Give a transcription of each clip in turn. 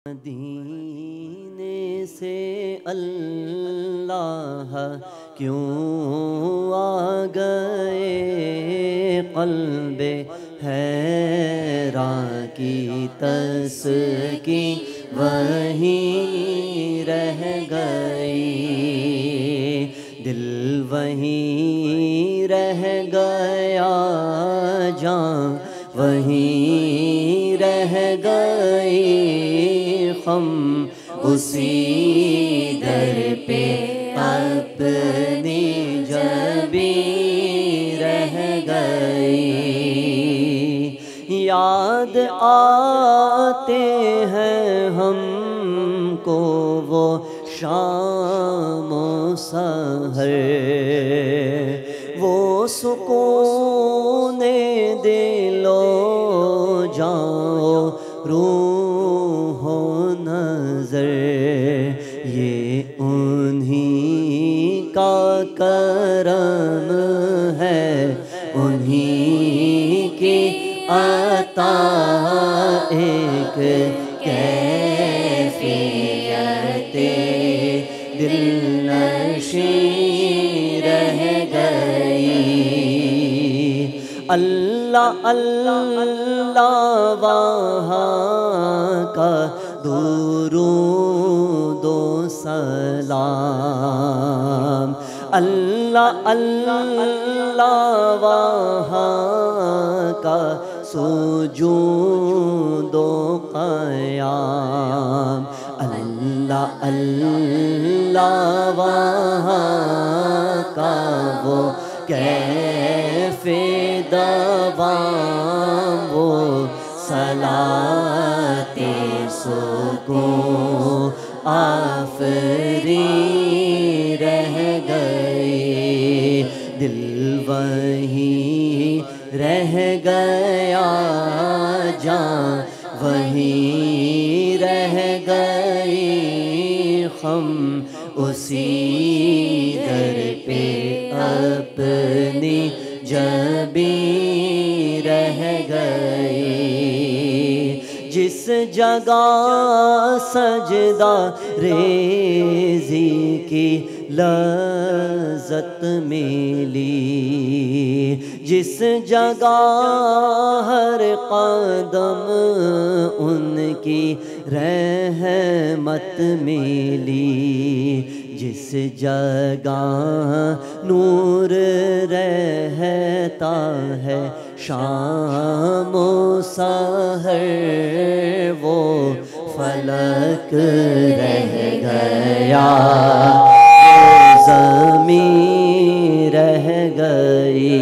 مدینے سے اللہ کیوں آ گئے، قلب حیران کی تسکین وہیں رہ گئی، دل وہیں رہ گیا، جان وہیں رہ گئی، ہم اسی در پہ اپنی جبیں رہ گئی۔ یاد آتے ہیں ہم کو وہ شام و سحر، وہ سکون دل و جان روح و نظر، یہ انہی کا کرم ہے، انہی کی عطا، ایک کیفیت دل نشیں رہ گئی۔ اللہ اللہ وہاں کا درود و سلام، اللہ اللہ وہاں کا سجود و قیام، اللہ اللہ وہاں کا وہ کیف دوام، وہ صلاۃ سکون آفری رہ گئی، دل وہیں رہ گیا، جان وہیں رہ گئی، ہم اسی در پہ اپنی جبیں رہ گئی۔ جس جگہ سجدہ ریزی کی لذت ملی، جس جگہ ہر قدم ان کی رحمت ملی، جس جگہ نور رہتا ہے شام و سحر، وہ فلک رہ گیا، زمین رہ گئی،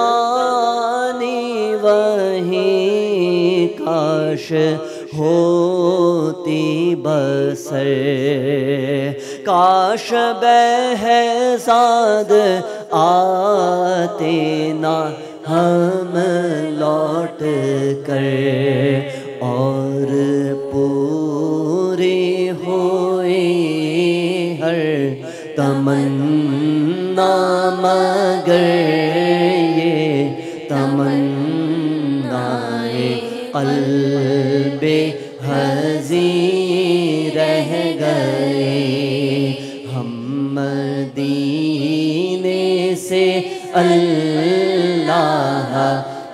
زندگانی وہیں کاش ہوتی بسر، کاش بہزاد آتے نہ ہم لوٹ کر، اور پوری ہوئی ہر تمنا، مگر یہ تمنائے قلب حزین رہ گئے، ہم مدینے سے اللہ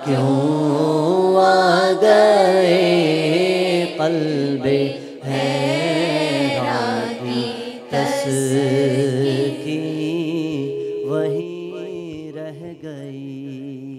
کیوں آ گئے، قلب حیران کی تسکین وہیں رہ گئی۔